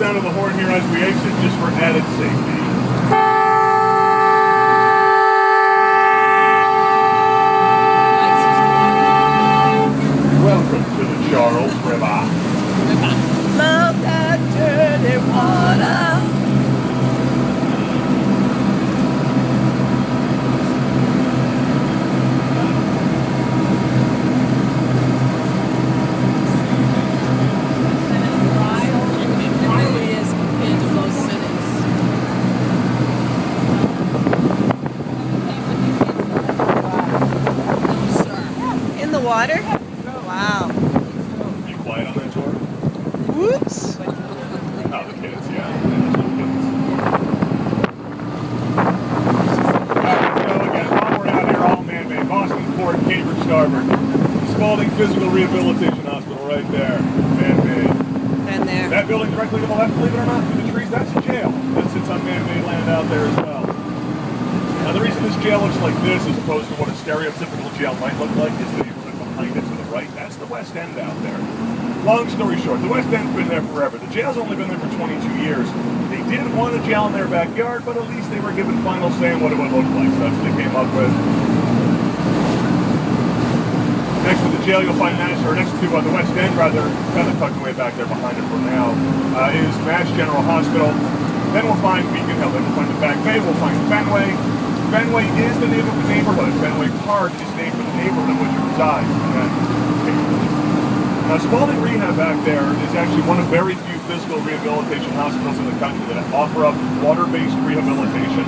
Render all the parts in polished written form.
sound of the horn here as we exit, just for added safety. Welcome to the Charles River. Love that dirty water. Water? Wow. You quiet on that tour? Whoops. Oh, the kids, yeah. So again, while we're out here, all man-made. Boston Port, Cambridge Starboard. Spalding Physical Rehabilitation Hospital right there. Man-made. And there. That building directly to the left, believe it or not, through the trees, that's a jail. That sits on man-made land out there as well. Now the reason this jail looks like this as opposed to what a stereotypical jail might look like is the neighborhood behind it to the right. That's the West End out there. Long story short, the West End's been there forever. The jail's only been there for 22 years. They didn't want a jail in their backyard, but at least they were given final say on what it would look like. So that's what they came up with. Next to the jail, you'll find next to the West End, rather, kind of tucked away back there behind it for now, is Mass General Hospital. Then we'll find Beacon Hill. Then we'll find the Back Bay. We'll find Fenway. Fenway is the name of the neighborhood. Fenway Park is named for the neighborhood in which it resides. Now, Spalding Rehab back there is actually one of very few physical rehabilitation hospitals in the country that offer up water-based rehabilitation.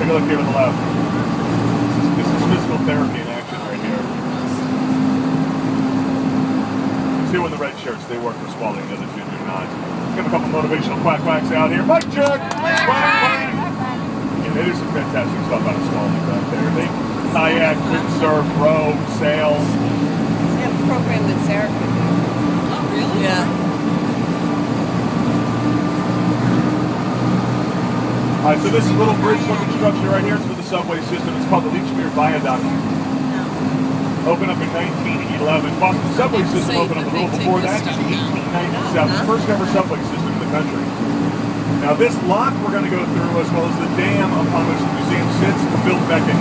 Take a look here to the left. This is physical therapy in action right here. Two in the red shirts, they work for Spalding, the other two do not. Let's get a couple motivational quack-quacks out here. Mic check! Quack-quack! Yeah, they do some fantastic stuff out of Spalding back there. They kayak, windsurf, row, sail. They have a program that Sarah could do. Oh, really? Yeah. Alright, so this little bridge-looking structure right here is for the subway system. It's called the Leechmere Viaduct. Opened up in 1911. Boston subway system opened up a little before that in 1897. First ever subway system in the country. Now this lock we're going to go through, as well as the dam upon which the museum sits, built back in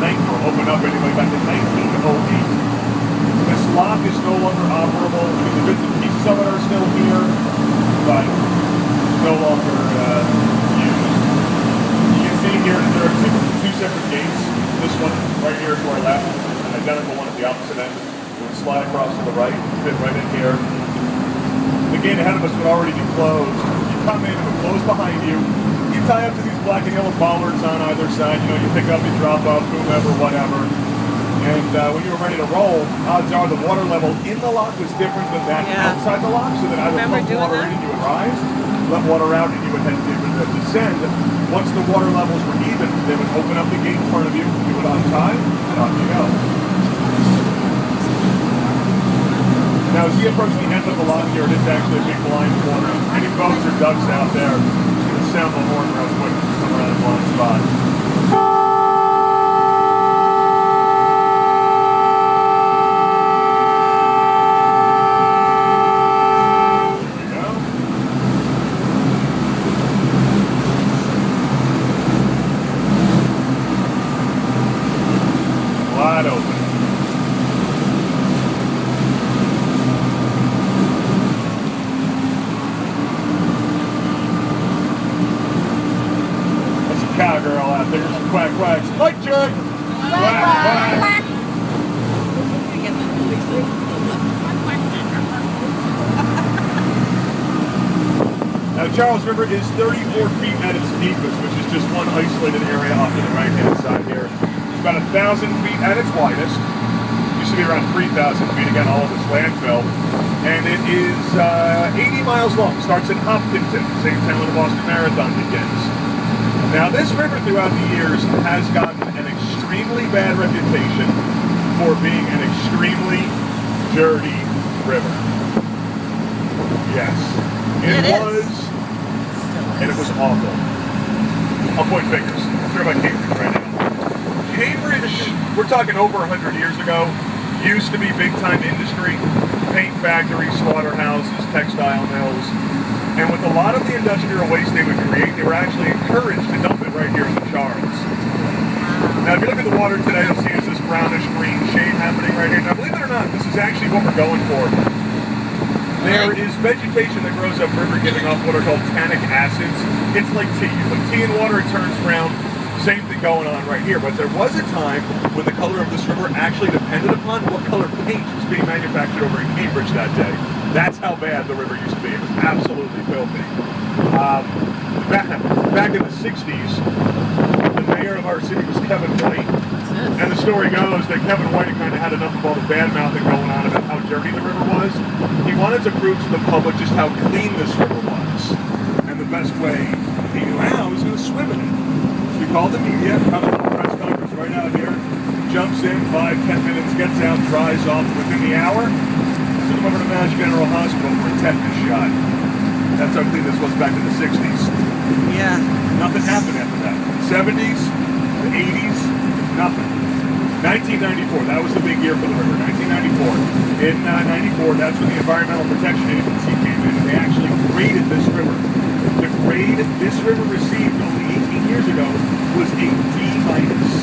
opened up anyway back in 1908. This lock is no longer operable. The bits and pieces of it are still here, but no longer used. You can see here that there are two separate gates. This one right here to our left, an identical one at the opposite end. It would slide across to the right, fit right in here. The gate ahead of us would already be closed. You come in, it would close behind you. You tie up to these black and yellow bollards on either side. You know, you pick up, you drop up, whomever, whatever. And when you were ready to roll, odds are the water level in the lock was different than that outside the lock, so that either pump water in and you would rise, let water out and you would descend. Once the water levels were even, they would open up the gate in front of you, you would untie, and off you go. Now, as you approach the end of the lock here, it is actually a big blind corner. Any boats or ducks out there, you can sound the horn real quick to come around a blind spot. Wide open. That's a cowgirl out there. Some quack quacks. Mic check. Quack quack. Now Charles River is 34 feet at its deepest, which is just one isolated area off to the right-hand side here. It's about 1,000 feet at its widest. Used to be around 3,000 feet, again, all of this landfill. And it is 80 miles long. Starts in Hopkinton, the same town where the Boston Marathon begins. Now, this river throughout the years has gotten an extremely bad reputation for being an extremely dirty river. Yes. It was, and it was awful. I'll point fingers. I'm sure about Cambridge right now. Cambridge, we're talking over 100 years ago, used to be big-time industry, paint factories, slaughterhouses, textile mills. And with a lot of the industrial waste they would create, they were actually encouraged to dump it right here in the Charles. Now, if you look at the water today, you'll see it's this brownish-green shade happening right here. Now, believe it or not, this is actually what we're going for. There is vegetation that grows upriver giving off what are called tannic acids. It's like tea. You put tea in water, it turns brown. Same thing going on right here. But there was a time when the color of this river actually depended upon what color paint was being manufactured over in Cambridge that day. That's how bad the river used to be. It was absolutely filthy. Back in the 60s, the mayor of our city was Kevin White. And the story goes that Kevin White kind of had enough of all the bad mouthing going on about how dirty the river was. He wanted to prove to the public just how clean this river was. And the best way he knew how was going to swim in it. So he called the media, had a little press conference right out here, jumps in, 5-10 minutes, gets out, dries off within the hour, sent him over to Mass General Hospital for a tetanus shot. That's how clean this was back in the 60s. Yeah. Nothing happened after that. The 70s, the 80s, nothing. 1994, that was the big year for the river. 1994. In 94, that's when the Environmental Protection Agency came in and they actually graded this river. The grade this river received only 18 years ago was a D minus.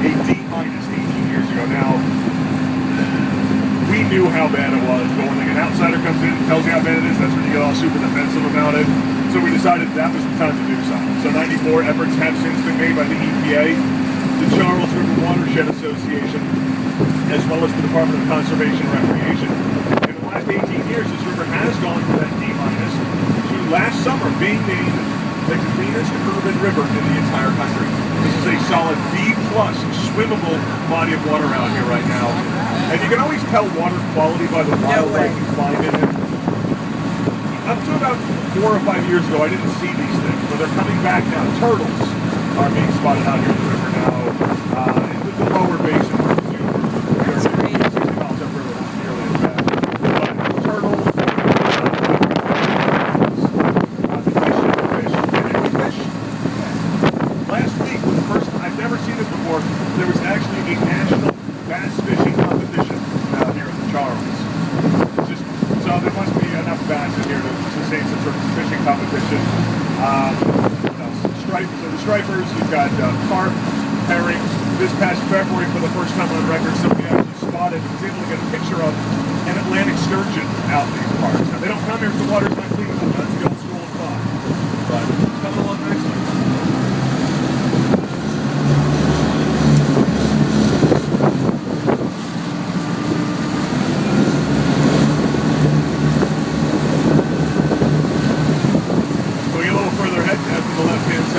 A D minus 18 years ago. Now, we knew how bad it was, but when an outsider comes in and tells you how bad it is, that's when you get all super defensive about it. So we decided that was the time to do something. So 94 efforts have since been made by the EPA, the Charles River Watershed Association, as well as the Department of Conservation and Recreation. In the last 18 years, this river has gone from that D minus to last summer being named the cleanest urban river in the entire country. This is a solid B+ swimmable body of water out here right now. And you can always tell water quality by the wildlife you find in it. Up to about 4 or 5 years ago, I didn't see these things, but they're coming back now. Turtles are being spotted out here in the river now. In the lower basin, we are 60 miles upriver, not nearly as bad. But turtles, the fish. Last week was the first time, I've never seen this before, there was actually a national bass fishing competition out here in the Charles. So there must be enough bass in here to sustain some sort of fishing competition. What else? So the stripers, you've got carp, herring. This past February, for the first time on record, somebody actually spotted and was able to get a picture of an Atlantic sturgeon out in these parts. Now, they don't come here if the water's not clean enough. That's the old school of thought. But it's coming along nicely.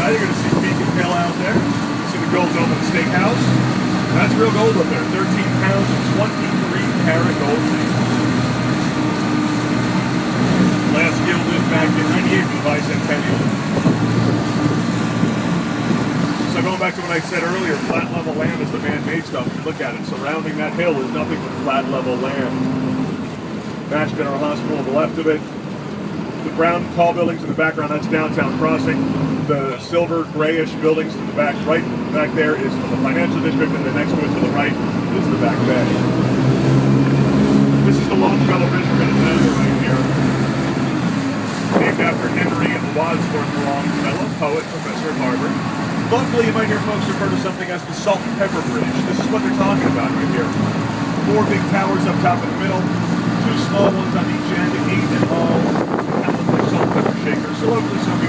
You're going to see Beacon Hill out there. You see the Gold Dome Steakhouse. That's real gold up there. 13 pounds of 23-karat gold. Last gilded back in 98 for the bicentennial. So going back to what I said earlier, flat level land is the man-made stuff. If you look at it, surrounding that hill is nothing but flat level land. Mass General Hospital on the left of it. The brown tall buildings in the background, that's Downtown Crossing. The silver grayish buildings to the back right back there is from the financial district, and the next to it to the right is the back bay. This is the Longfellow Bridge we're going to measure right here. Named after Henry Wadsworth Longfellow, poet, professor at Harvard. Locally, you might hear folks refer to something as the Salt and Pepper Bridge. This is what they're talking about right here. 4 big towers up top in the middle, 2 small ones on each end, 8 in all. Salt and pepper shakers. So locally, some people